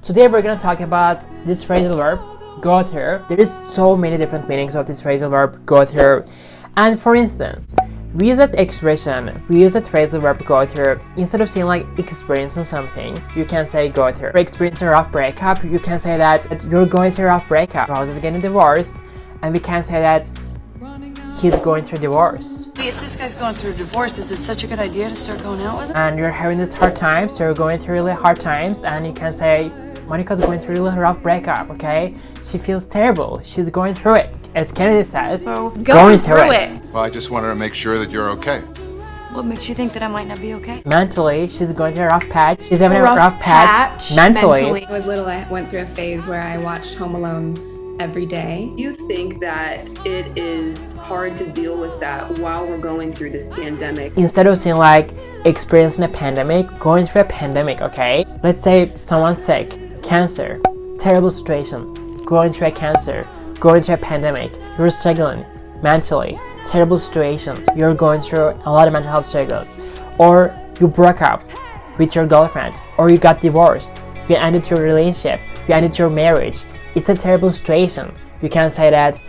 Today we're gonna talk about this phrasal verb, go through. There is so many different meanings of this phrasal verb, go through. And for instance, we use that expression, we use that phrasal verb go through. Instead of saying like experiencing something, you can say go through. For experiencing a rough breakup, you can say that you're going through a rough breakup. Ross is getting divorced, and we can say that he's going through divorce. If this guy's going through a divorce, is it such a good idea to start going out with him? And you're having this hard times, so you're going through really hard times, and you can say Monica's going through a really rough breakup, okay? She feels terrible. She's going through it. As Kennedy says, so going through it. Well, I just wanted to make sure that you're okay. What makes you think that I might not be okay? Mentally, she's going through a rough patch. She's having a rough patch. Mentally. When I was little, I went through a phase where I watched Home Alone every day. You think that it is hard to deal with that while we're going through this pandemic? Instead of saying like experiencing a pandemic, going through a pandemic, okay? Let's say someone's sick, cancer, terrible situation, going through a cancer, going through a pandemic, you're struggling mentally, terrible situation, you're going through a lot of mental health struggles, or you broke up with your girlfriend, or you got divorced, you ended your relationship, you ended your marriage. It's a terrible situation. You can say that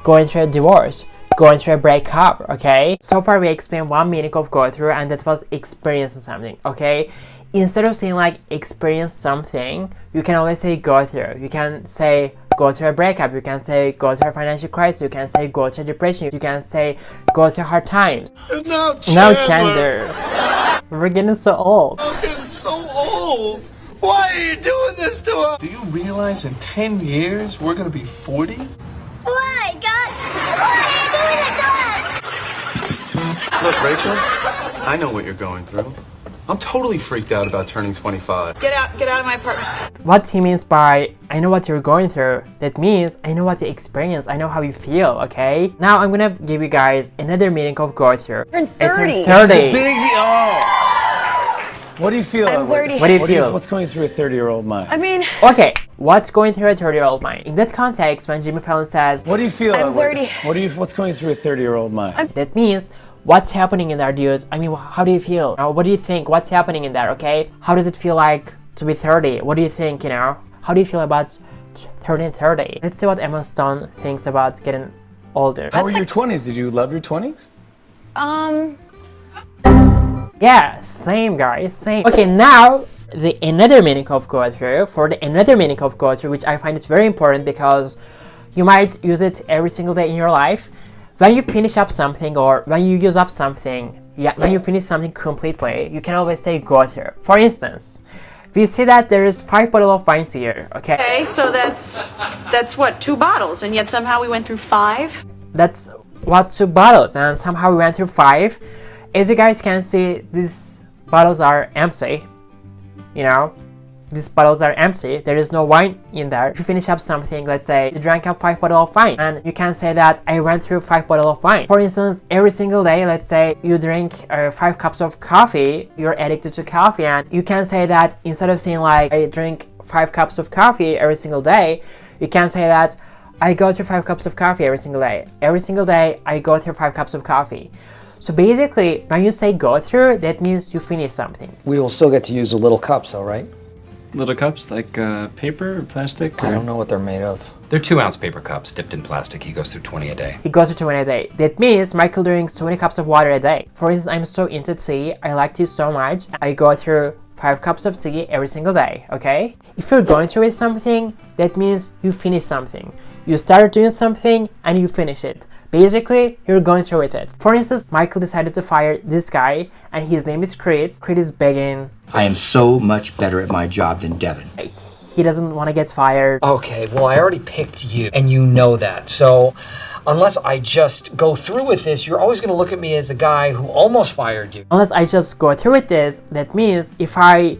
going through a divorce, going through a breakup, okay? So far we explained one meaning of go through, and that was experiencing something, okay? Instead of saying like experience something, you can always say go through. You can say go through a breakup, you can say go through a financial crisis, you can say go through depression, you can say go through hard times. No, Chandler. We're getting so old. I'm getting so old. Why are you doing this to us? Do you realize in 10 years we're gonna be 40? Why, God? Why are you doing this to us? Look, Rachel, I know what you're going through. I'm totally freaked out about turning 25. Get out of my apartment. What he means by I know what you're going through, that means I know what you experience, I know how you feel, okay? Now I'm gonna give you guys another meaning of go through. Turn 30. 30. What do you feel? I'm 30. What do you feel? What's going through a 30-year-old mind? I mean, Okay, what's going through a 30-year-old mind? In that context, when Jimmy Fallon says, What do you feel? I'm 30. What's going through a 30-year-old mind? that means what's happening in there, dude? I mean, how do you feel? What do you think? What's happening in there, okay? How does it feel like to be 30? What do you think, you know? How do you feel about turning 30? Let's see what Emma Stone thinks about getting older. How were your 20s? Did you love your 20s? Yeah, same guys, same. Okay, now the another meaning of go through, another meaning of go through, which I find it very important because you might use it every single day in your life. When you finish up something, or when you use up something, when you finish something completely, you can always say go through. For instance, we see that there is 5 bottles of wines here, okay? Okay, so that's what, 2 bottles, and yet somehow we went through 5? That's what 2 bottles, and somehow we went through 5. As you guys can see, these bottles are empty, you know? These bottles are empty, there is no wine in there. If you finish up something, let's say you drank up 5 bottles of wine, and you can say that I went through 5 bottles of wine. For instance, every single day, let's say you drink 5 cups of coffee, you're addicted to coffee, and you can say that instead of saying like I drink 5 cups of coffee every single day, you can say that I go through 5 cups of coffee every single day. Every single day, I go through 5 cups of coffee. So basically, when you say go through, that means you finish something. We will still get to use the little cups, though, right? Little cups like paper or plastic? I don't know what they're made of. They're 2-ounce paper cups dipped in plastic. He goes through 20 a day. He goes through 20 a day. That means Michael drinks 20 cups of water a day. For instance, I'm so into tea. I like tea so much. I go through 5 cups of tea every single day, okay? If you're going through something, that means you finish something. You started doing something and you finish it. Basically, you're going through with it. For instance, Michael decided to fire this guy, and his name is Creed. Creed is begging. I am so much better at my job than Devin. He doesn't want to get fired. Okay, well, I already picked you, and you know that. So, unless I just go through with this, you're always going to look at me as the guy who almost fired you. Unless I just go through with this, that means if I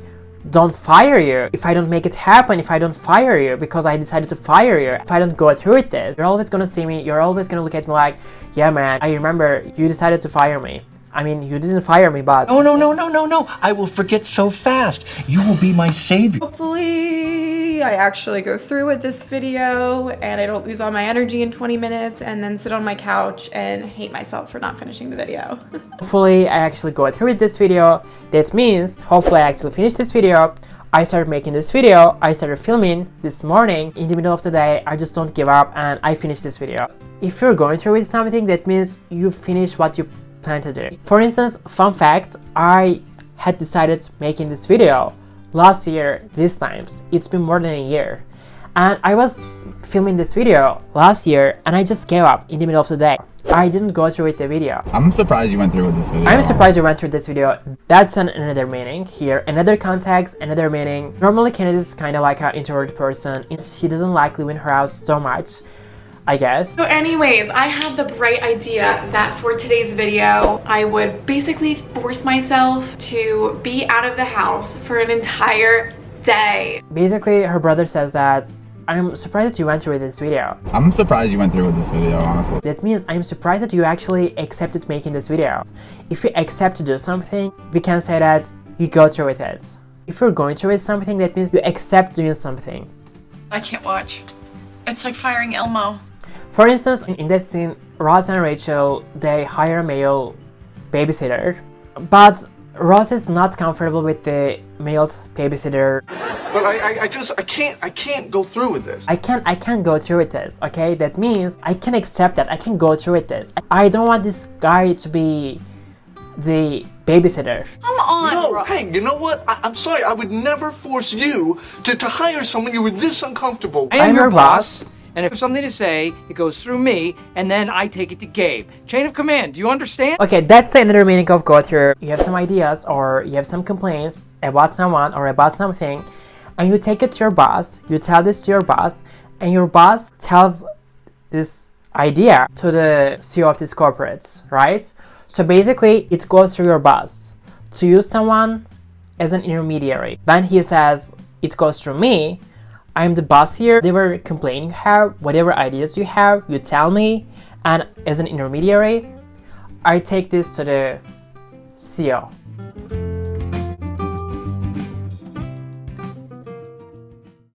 don't fire you, if I don't make it happen, if I don't fire you because I decided to fire you, if I don't go through with this, you're always gonna see me, you're always gonna look at me like, yeah man, I remember you decided to fire me. I mean, you didn't fire me, but... No. I will forget so fast. You will be my savior. hopefully I actually go through with this video and I don't lose all my energy in 20 minutes and then sit on my couch and hate myself for not finishing the video. Hopefully I actually go through with this video. That means, hopefully I actually finish this video. I started making this video, I started filming this morning in the middle of the day. I just don't give up and I finished this video. If you're going through with something, that means you finished what you plan to do. For instance, fun fact, I had decided making this video last year these times. It's been more than a year. And I was filming this video last year and I just gave up in the middle of the day. I didn't go through with the video. I'm surprised you went through with this video. I'm surprised you went through this video. That's another meaning here. Another context, another meaning. Normally Kennedy is kind of like an introvert person. She doesn't like leaving her house so much, I guess. So anyways, I had the bright idea that for today's video, I would basically force myself to be out of the house for an entire day. Basically, her brother says that, I'm surprised that you went through with this video. I'm surprised you went through with this video, honestly. That means I'm surprised that you actually accepted making this video. If you accept to do something, we can say that you go through with it. If you're going through with something, that means you accept doing something. I can't watch. It's like firing Elmo. For instance, in that scene, Ross and Rachel, they hire a male babysitter, but Ross is not comfortable with the male babysitter. But I can't go through with this. I can't go through with this, okay? That means I can accept that, I can go through with this. I don't want this guy to be the babysitter. Come on, No, hey, you know what? I'm sorry, I would never force you to hire someone you were this uncomfortable. I am your boss, and if there's something to say, it goes through me, and then I take it to Gabe. Chain of command, do you understand? Okay, that's the another meaning of go through. You have some ideas or you have some complaints about someone or about something, and you take it to your boss, you tell this to your boss, and your boss tells this idea to the CEO of this corporate, right? So basically, it goes through your boss. To use someone as an intermediary. When he says, it goes through me, I'm the boss here, whatever complaint you have, whatever ideas you have, you tell me, and as an intermediary, I take this to the CEO.